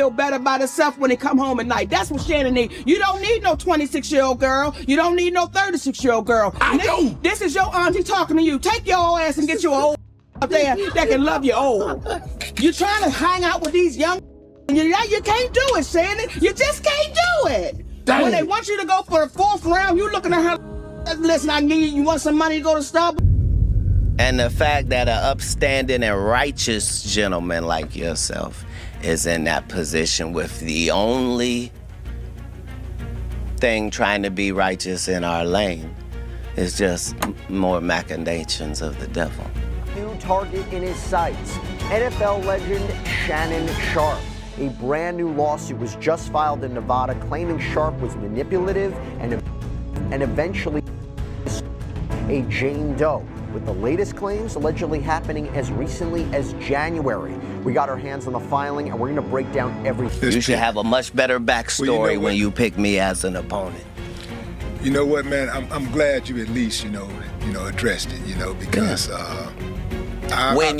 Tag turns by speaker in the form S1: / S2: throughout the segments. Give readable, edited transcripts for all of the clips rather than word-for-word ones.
S1: feel better about herself when they come home at night. That's what Shannon needs. You don't need no 26-year-old girl. You don't need no 36-year-old girl. This is your auntie talking to you. Take your ass and get you an old out there that can love you old. You're trying to hang out with these young you can't do it, Shannon. You just can't do it. Dang. When they want you to go for the 4th round, you looking at her, listen, I need you want some money to go to Starbucks?
S2: And the fact that an upstanding and righteous gentleman like yourself is in that position with the only thing trying to be righteous in our lane is just more machinations of the devil.
S3: New target in his sights, NFL legend Shannon Sharpe. A brand new lawsuit was just filed in Nevada claiming Sharpe was manipulative and eventually a Jane Doe, with the latest claims allegedly happening as recently as January. We got our hands on the filing, and we're going to break down everything.
S2: You should have a much better backstory when you pick me as an opponent.
S4: You know what, man? I'm glad you at least, addressed it, because
S2: when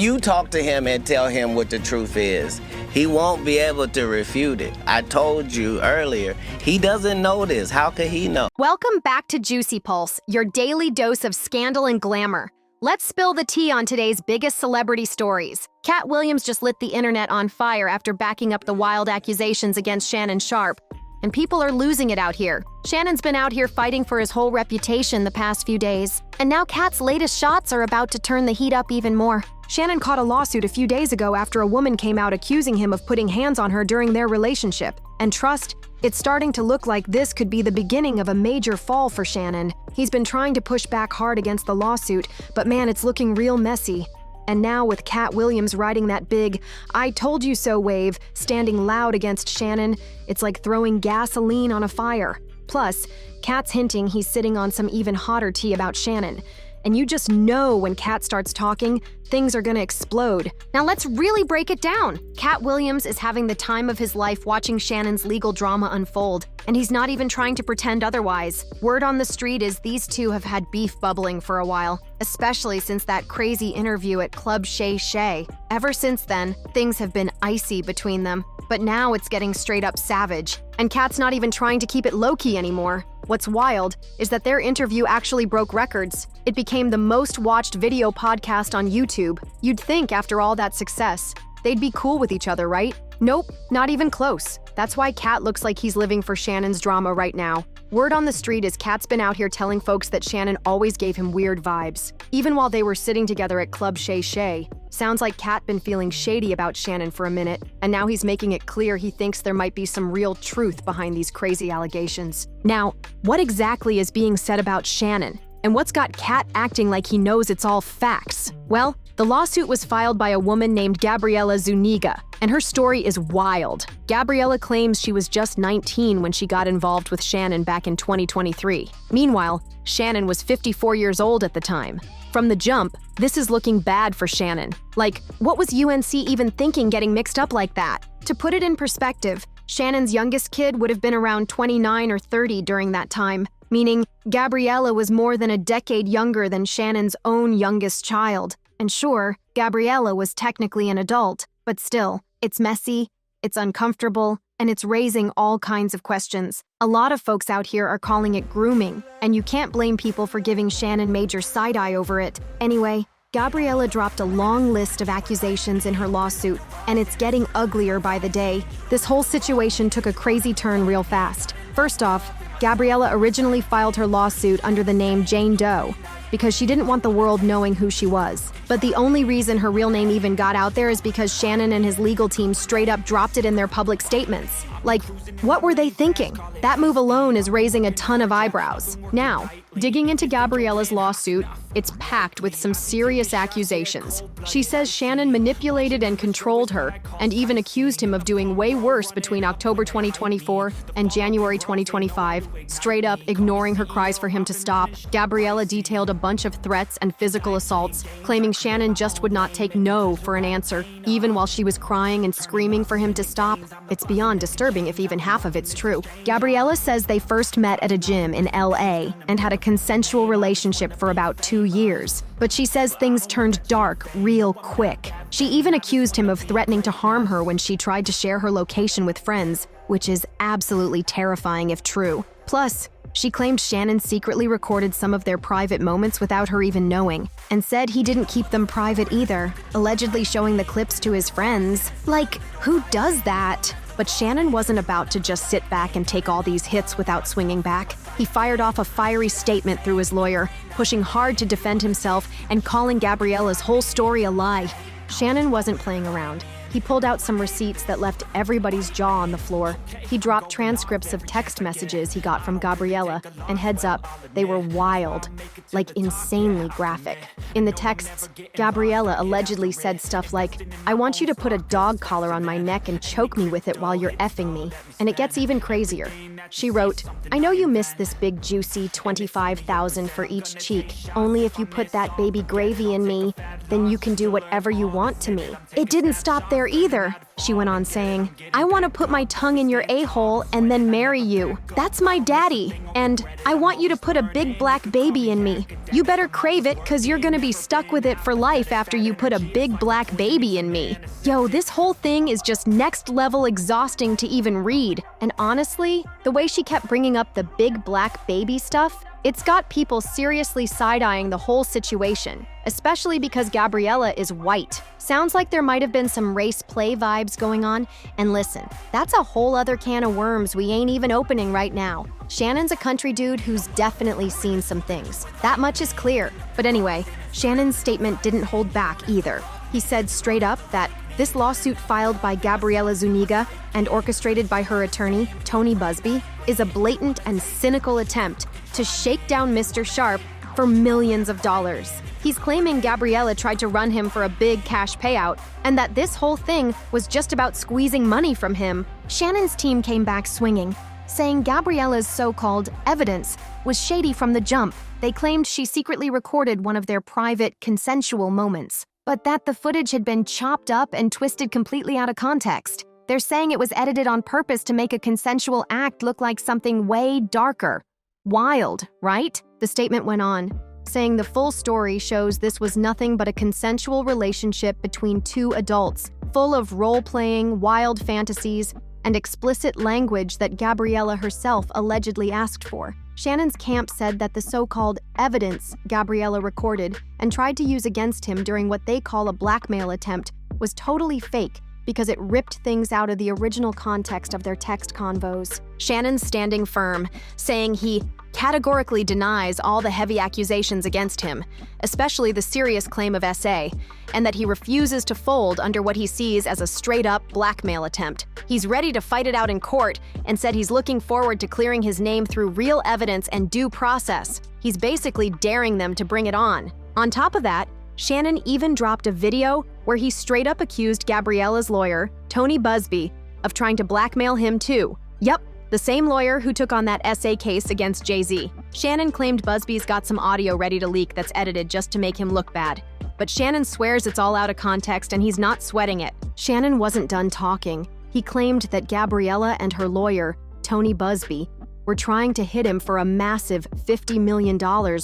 S2: you talk to him and tell him what the truth is, he won't be able to refute it. I told you earlier, he doesn't know this. How could he know?
S5: Welcome back to Juicy Pulse, your daily dose of scandal and glamour. Let's spill the tea on today's biggest celebrity stories. Katt Williams just lit the internet on fire after backing up the wild accusations against Shannon Sharpe. And people are losing it out here. Shannon's been out here fighting for his whole reputation the past few days. And now Katt's latest shots are about to turn the heat up even more. Shannon caught a lawsuit a few days ago after a woman came out accusing him of putting hands on her during their relationship. And trust, it's starting to look like this could be the beginning of a major fall for Shannon. He's been trying to push back hard against the lawsuit, but man, it's looking real messy. And now with Katt Williams riding that big "I told you so" wave, standing loud against Shannon, it's like throwing gasoline on a fire. Plus, Katt's hinting he's sitting on some even hotter tea about Shannon. And you just know when Katt starts talking, things are gonna explode. Now let's really break it down. Katt Williams is having the time of his life watching Shannon's legal drama unfold, and he's not even trying to pretend otherwise. Word on the street is these two have had beef bubbling for a while, especially since that crazy interview at Club Shay Shay. Ever since then, things have been icy between them, but now it's getting straight up savage. And Katt's not even trying to keep it low-key anymore. What's wild is that their interview actually broke records. It became the most watched video podcast on YouTube. You'd think after all that success, they'd be cool with each other, right? Nope, not even close. That's why Katt looks like he's living for Shannon's drama right now. Word on the street is Katt's been out here telling folks that Shannon always gave him weird vibes, even while they were sitting together at Club Shay Shay. Sounds like Katt been feeling shady about Shannon for a minute, and now he's making it clear he thinks there might be some real truth behind these crazy allegations. Now, what exactly is being said about Shannon? And what's got Katt acting like he knows it's all facts? Well, the lawsuit was filed by a woman named Gabriella Zuniga, and her story is wild. Gabriella claims she was just 19 when she got involved with Shannon back in 2023. Meanwhile, Shannon was 54 years old at the time. From the jump, this is looking bad for Shannon. Like, what was UNC even thinking getting mixed up like that? To put it in perspective, Shannon's youngest kid would have been around 29 or 30 during that time, meaning Gabriella was more than a decade younger than Shannon's own youngest child. And sure, Gabriella was technically an adult, but still, it's messy, it's uncomfortable, and it's raising all kinds of questions. A lot of folks out here are calling it grooming, and you can't blame people for giving Shannon major side-eye over it. Anyway, Gabriella dropped a long list of accusations in her lawsuit, and it's getting uglier by the day. This whole situation took a crazy turn real fast. First off, Gabriella originally filed her lawsuit under the name Jane Doe because she didn't want the world knowing who she was. But the only reason her real name even got out there is because Shannon and his legal team straight up dropped it in their public statements. Like, what were they thinking? That move alone is raising a ton of eyebrows. Now, digging into Gabriella's lawsuit, it's packed with some serious accusations. She says Shannon manipulated and controlled her, and even accused him of doing way worse between October 2024 and January 2025, straight up ignoring her cries for him to stop. Gabriella detailed a bunch of threats and physical assaults, claiming Shannon just would not take no for an answer, even while she was crying and screaming for him to stop. It's beyond disturbing if even half of it's true. Gabriella says they first met at a gym in LA and had a consensual relationship for about 2 years. But she says things turned dark real quick. She even accused him of threatening to harm her when she tried to share her location with friends, which is absolutely terrifying if true. Plus, she claimed Shannon secretly recorded some of their private moments without her even knowing, and said he didn't keep them private either, allegedly showing the clips to his friends. Like, who does that? But Shannon wasn't about to just sit back and take all these hits without swinging back. He fired off a fiery statement through his lawyer, pushing hard to defend himself and calling Gabriella's whole story a lie. Shannon wasn't playing around. He pulled out some receipts that left everybody's jaw on the floor. He dropped transcripts of text messages he got from Gabriella, and heads up, they were wild, like insanely graphic. In the texts, Gabriella allegedly said stuff like, "I want you to put a dog collar on my neck and choke me with it while you're effing me." And it gets even crazier. She wrote, "I know you miss this big juicy 25,000 for each cheek. Only if you put that baby gravy in me, then you can do whatever you want to me." It didn't stop there either, she went on saying, "I want to put my tongue in your a-hole and then marry you. That's my daddy. And I want you to put a big black baby in me. You better crave it, 'cause you're gonna be stuck with it for life after you put a big black baby in me." Yo, this whole thing is just next level exhausting to even read. And honestly, the way she kept bringing up the big black baby stuff, it's got people seriously side-eyeing the whole situation, especially because Gabriella is white. Sounds like there might have been some race play vibes going on. And listen, that's a whole other can of worms we ain't even opening right now. Shannon's a country dude who's definitely seen some things. That much is clear. But anyway, Shannon's statement didn't hold back either. He said straight up that this lawsuit filed by Gabriella Zuniga and orchestrated by her attorney, Tony Busby, is a blatant and cynical attempt to shake down Mr. Sharpe for millions of dollars. He's claiming Gabriella tried to run him for a big cash payout, and that this whole thing was just about squeezing money from him. Shannon's team came back swinging, saying Gabriella's so-called evidence was shady from the jump. They claimed she secretly recorded one of their private, consensual moments, but that the footage had been chopped up and twisted completely out of context. They're saying it was edited on purpose to make a consensual act look like something way darker. Wild, right? The statement went on, saying the full story shows this was nothing but a consensual relationship between two adults, full of role-playing, wild fantasies, and explicit language that Gabriella herself allegedly asked for. Shannon's camp said that the so-called evidence Gabriella recorded and tried to use against him during what they call a blackmail attempt was totally fake because it ripped things out of the original context of their text convos. Shannon's standing firm, saying he categorically denies all the heavy accusations against him, especially the serious claim of SA, and that he refuses to fold under what he sees as a straight-up blackmail attempt. He's ready to fight it out in court and said he's looking forward to clearing his name through real evidence and due process. He's basically daring them to bring it on. On top of that, Shannon even dropped a video where he straight up accused Gabriella's lawyer, Tony Busby, of trying to blackmail him too. Yup, the same lawyer who took on that SA case against Jay-Z. Shannon claimed Busby's got some audio ready to leak that's edited just to make him look bad. But Shannon swears it's all out of context and he's not sweating it. Shannon wasn't done talking. He claimed that Gabriella and her lawyer, Tony Busby, were trying to hit him for a massive $50 million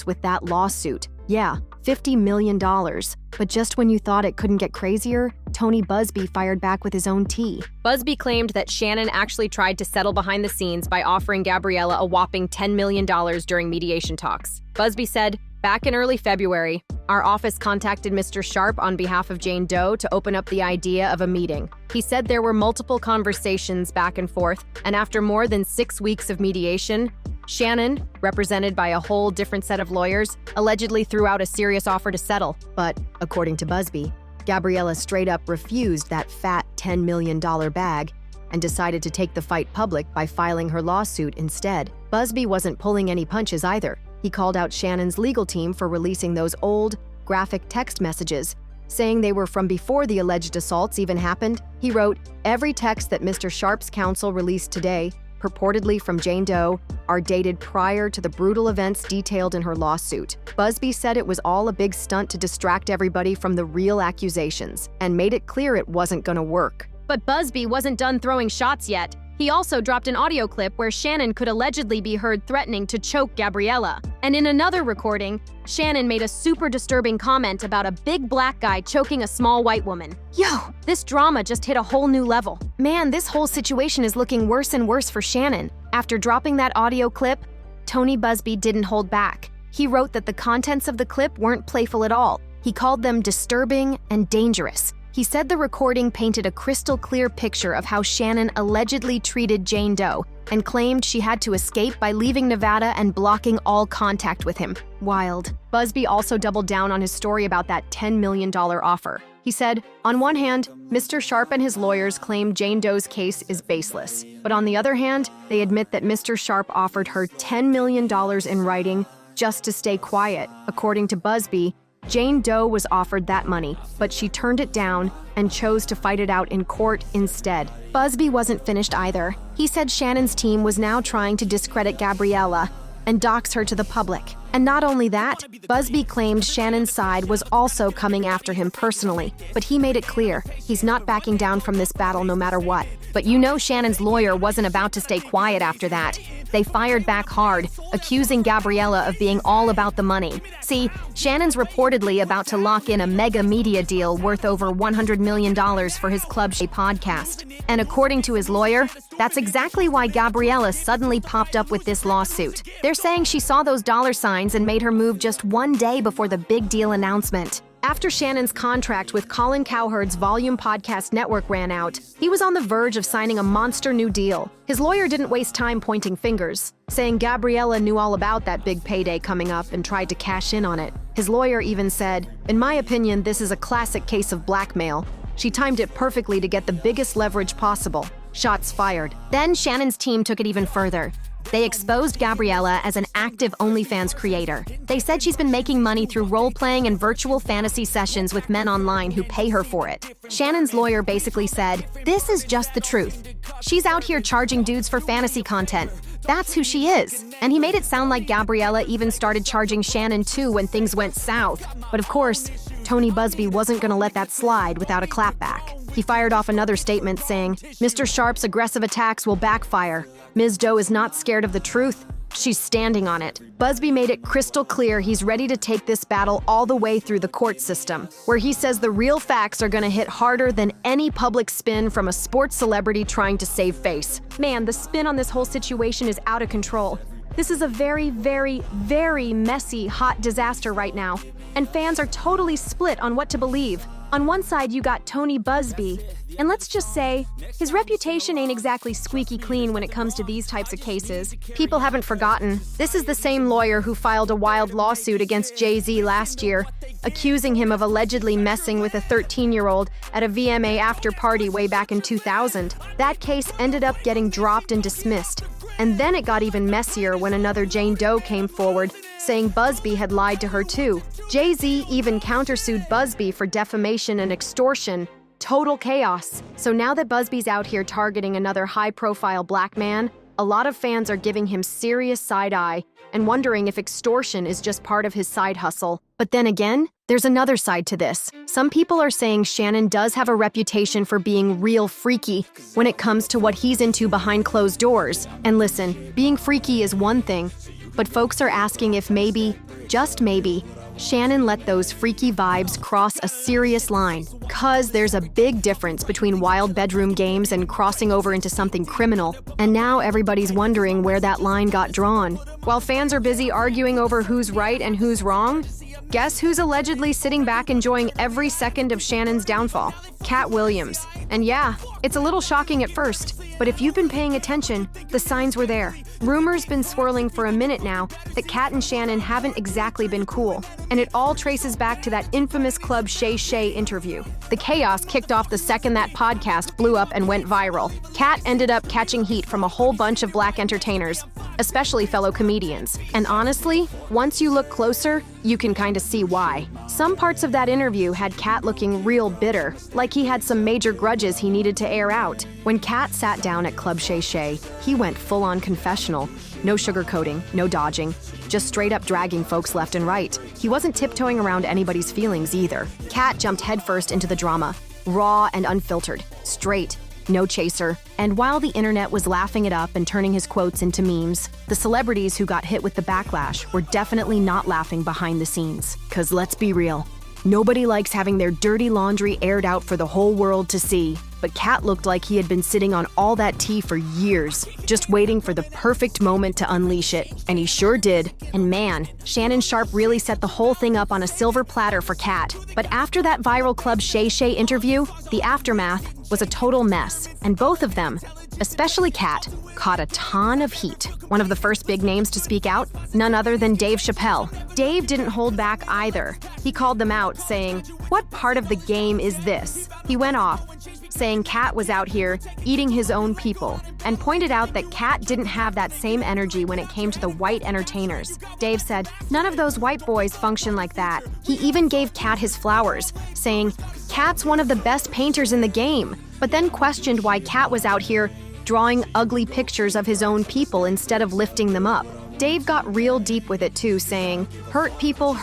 S5: with that lawsuit. Yeah, $50 million. But just when you thought it couldn't get crazier, Tony Busby fired back with his own tea. Busby claimed that Shannon actually tried to settle behind the scenes by offering Gabriella a whopping $10 million during mediation talks. Busby said, "Back in early February, our office contacted Mr. Sharpe on behalf of Jane Doe to open up the idea of a meeting. He said there were multiple conversations back and forth, and after more than 6 weeks of mediation, Shannon, represented by a whole different set of lawyers, allegedly threw out a serious offer to settle. But, according to Busby, Gabriella straight up refused that fat $10 million bag and decided to take the fight public by filing her lawsuit instead. Busby wasn't pulling any punches either. He called out Shannon's legal team for releasing those old, graphic text messages, saying they were from before the alleged assaults even happened. He wrote, "Every text that Mr. Sharpe's counsel released today purportedly from Jane Doe, are dated prior to the brutal events detailed in her lawsuit. Busby said it was all a big stunt to distract everybody from the real accusations and made it clear it wasn't gonna work. But Busby wasn't done throwing shots yet. He also dropped an audio clip where Shannon could allegedly be heard threatening to choke Gabriella. And in another recording, Shannon made a super disturbing comment about a big black guy choking a small white woman. Yo, this drama just hit a whole new level. Man, this whole situation is looking worse and worse for Shannon. After dropping that audio clip, Tony Busby didn't hold back. He wrote that the contents of the clip weren't playful at all. He called them disturbing and dangerous. He said the recording painted a crystal clear picture of how Shannon allegedly treated Jane Doe and claimed she had to escape by leaving Nevada and blocking all contact with him. Wild. Busby also doubled down on his story about that $10 million offer. He said, on one hand, Mr. Sharpe and his lawyers claim Jane Doe's case is baseless. But on the other hand, they admit that Mr. Sharpe offered her $10 million in writing just to stay quiet. According to Busby, Jane Doe was offered that money, but she turned it down and chose to fight it out in court instead. Busby wasn't finished either. He said Shannon's team was now trying to discredit Gabriella and dox her to the public. And not only that, Busby claimed Shannon's side was also coming after him personally, but he made it clear he's not backing down from this battle no matter what. But you know Shannon's lawyer wasn't about to stay quiet after that. They fired back hard, accusing Gabriella of being all about the money. See, Shannon's reportedly about to lock in a mega media deal worth over $100 million for his Club Shay podcast. And according to his lawyer, that's exactly why Gabriella suddenly popped up with this lawsuit. They're saying she saw those dollar signs and made her move just one day before the big deal announcement. After Shannon's contract with Colin Cowherd's Volume Podcast Network ran out, he was on the verge of signing a monster new deal. His lawyer didn't waste time pointing fingers, saying Gabriella knew all about that big payday coming up and tried to cash in on it. His lawyer even said, in my opinion, this is a classic case of blackmail. She timed it perfectly to get the biggest leverage possible. Shots fired. Then Shannon's team took it even further. They exposed Gabriella as an active OnlyFans creator. They said she's been making money through role-playing and virtual fantasy sessions with men online who pay her for it. Shannon's lawyer basically said, this is just the truth. She's out here charging dudes for fantasy content. That's who she is. And he made it sound like Gabriella even started charging Shannon too when things went south. But of course, Tony Busby wasn't gonna let that slide without a clapback. He fired off another statement saying, Mr. Sharpe's aggressive attacks will backfire. Ms. Doe is not scared of the truth. She's standing on it. Busby made it crystal clear he's ready to take this battle all the way through the court system, where he says the real facts are gonna hit harder than any public spin from a sports celebrity trying to save face. Man, the spin on this whole situation is out of control. This is a very, very, very messy, hot disaster right now, and fans are totally split on what to believe. On one side, you got Tony Busby, and let's just say, his reputation ain't exactly squeaky clean when it comes to these types of cases. People haven't forgotten. This is the same lawyer who filed a wild lawsuit against Jay-Z last year, accusing him of allegedly messing with a 13-year-old at a VMA after party way back in 2000. That case ended up getting dropped and dismissed. And then it got even messier when another Jane Doe came forward, saying Busby had lied to her too. Jay-Z even countersued Busby for defamation and extortion. Total chaos. So now that Busby's out here targeting another high-profile black man, a lot of fans are giving him serious side-eye and wondering if extortion is just part of his side hustle. But then again, there's another side to this. Some people are saying Shannon does have a reputation for being real freaky when it comes to what he's into behind closed doors. And listen, being freaky is one thing, but folks are asking if maybe, just maybe, Shannon let those freaky vibes cross a serious line. 'Cause there's a big difference between wild bedroom games and crossing over into something criminal. And now everybody's wondering where that line got drawn. While fans are busy arguing over who's right and who's wrong, guess who's allegedly sitting back enjoying every second of Shannon's downfall? Katt Williams. And yeah, it's a little shocking at first, but if you've been paying attention, the signs were there. Rumors been swirling for a minute now that Katt and Shannon haven't exactly been cool, and it all traces back to that infamous Club Shay interview. The chaos kicked off the second that podcast blew up and went viral. Katt ended up catching heat from a whole bunch of black entertainers, especially fellow comedians. And honestly, once you look closer, you can kind of see why. Some parts of that interview had Katt looking real bitter, like he had some major grudges he needed to air out. When Katt sat down at Club Shay Shay, he went full-on confessional. No sugarcoating, no dodging, just straight up dragging folks left and right. He wasn't tiptoeing around anybody's feelings either. Katt jumped headfirst into the drama, raw and unfiltered, straight, no chaser. And while the internet was laughing it up and turning his quotes into memes, the celebrities who got hit with the backlash were definitely not laughing behind the scenes. 'Cause let's be real, nobody likes having their dirty laundry aired out for the whole world to see. But Katt looked like he had been sitting on all that tea for years, just waiting for the perfect moment to unleash it. And he sure did. And man, Shannon Sharpe really set the whole thing up on a silver platter for Katt. But after that viral Club Shay Shay interview, the aftermath was a total mess. And both of them, especially Katt, caught a ton of heat. One of the first big names to speak out, none other than Dave Chappelle. Dave didn't hold back either. He called them out, saying, "What part of the game is this?" He went off, saying Katt was out here eating his own people, and pointed out that Katt didn't have that same energy when it came to the white entertainers. Dave said, "None of those white boys function like that." He even gave Katt his flowers, saying, "Katt's one of the best painters in the game," but then questioned why Katt was out here drawing ugly pictures of his own people instead of lifting them up. Dave got real deep with it too, saying, hurt people,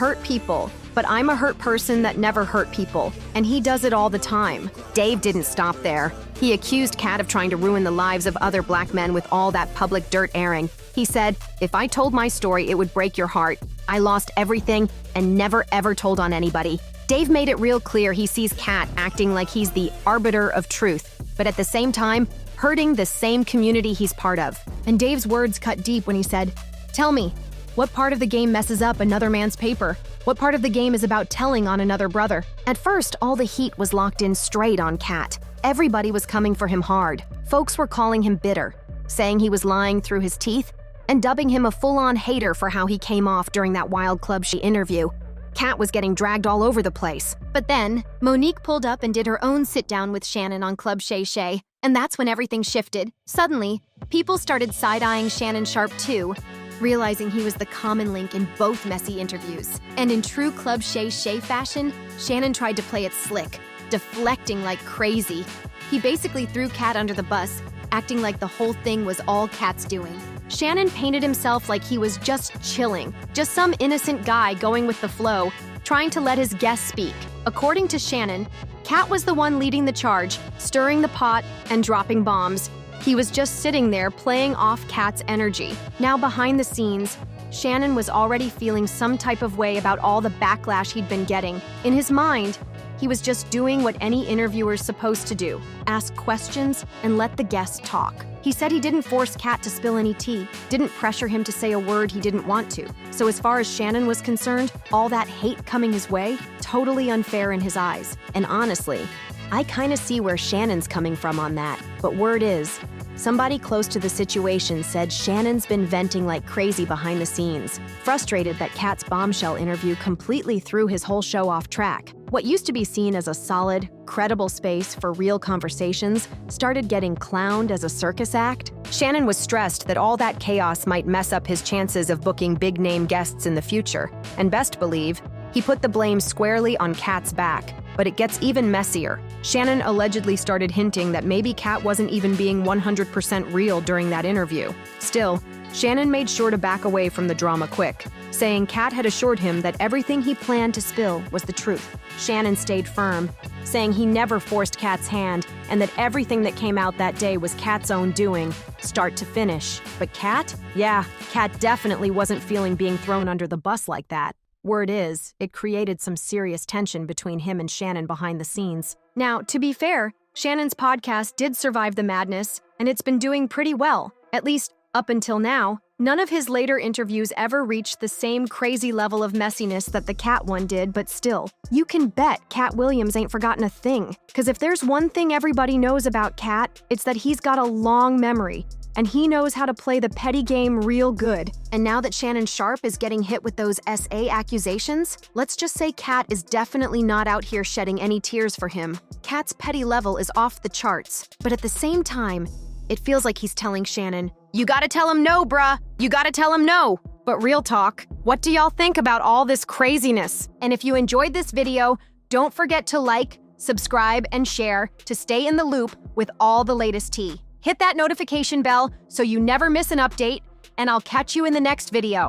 S5: but I'm a hurt person that never hurt people, and he does it all the time." Dave didn't stop there. He accused Katt of trying to ruin the lives of other black men with all that public dirt airing. He said, "If I told my story, it would break your heart. I lost everything and never ever told on anybody." Dave made it real clear he sees Katt acting like he's the arbiter of truth, but at the same time, hurting the same community he's part of. And Dave's words cut deep when he said, "Tell me, what part of the game messes up another man's paper? What part of the game is about telling on another brother?" At first, all the heat was locked in straight on Katt. Everybody was coming for him hard. Folks were calling him bitter, saying he was lying through his teeth, and dubbing him a full-on hater for how he came off during that wild Club Shay interview. Katt was getting dragged all over the place. But then, Monique pulled up and did her own sit-down with Shannon on Club Shay Shay, and that's when everything shifted. Suddenly, people started side-eyeing Shannon Sharpe too, realizing he was the common link in both messy interviews. And in true Club Shay Shay fashion, Shannon tried to play it slick, deflecting like crazy. He basically threw Katt under the bus, acting like the whole thing was all Katt's doing. Shannon painted himself like he was just chilling, just some innocent guy going with the flow, trying to let his guests speak. According to Shannon, Katt was the one leading the charge, stirring the pot and dropping bombs. He was just sitting there playing off Katt's energy. Now behind the scenes, Shannon was already feeling some type of way about all the backlash he'd been getting. In his mind, he was just doing what any interviewer's supposed to do, ask questions and let the guests talk. He said he didn't force Katt to spill any tea, didn't pressure him to say a word he didn't want to. So as far as Shannon was concerned, all that hate coming his way, totally unfair in his eyes. And honestly, I kind of see where Shannon's coming from on that. But word is, somebody close to the situation said Shannon's been venting like crazy behind the scenes, frustrated that Katt's bombshell interview completely threw his whole show off track. What used to be seen as a solid, credible space for real conversations started getting clowned as a circus act. Shannon was stressed that all that chaos might mess up his chances of booking big-name guests in the future, and best believe, he put the blame squarely on Katt's back. But it gets even messier. Shannon allegedly started hinting that maybe Katt wasn't even being 100% real during that interview. Still, Shannon made sure to back away from the drama quick, saying Katt had assured him that everything he planned to spill was the truth. Shannon stayed firm, saying he never forced Katt's hand and that everything that came out that day was Katt's own doing, start to finish. But Katt? Yeah, Katt definitely wasn't feeling being thrown under the bus like that. Word is, it created some serious tension between him and Shannon behind the scenes. Now, to be fair, Shannon's podcast did survive the madness, and it's been doing pretty well, at least up until now. None of his later interviews ever reached the same crazy level of messiness that the Katt one did, but still, you can bet Katt Williams ain't forgotten a thing. Because if there's one thing everybody knows about Katt, it's that he's got a long memory, and he knows how to play the petty game real good. And now that Shannon Sharpe is getting hit with those SA accusations, let's just say Katt is definitely not out here shedding any tears for him. Katt's petty level is off the charts, but at the same time, It feels like he's telling Shannon, "You gotta tell him no, bruh. You gotta tell him no." But real talk, what do y'all think about all this craziness? And if you enjoyed this video, don't forget to like, subscribe, and share to stay in the loop with all the latest tea. Hit that notification bell so you never miss an update, and I'll catch you in the next video.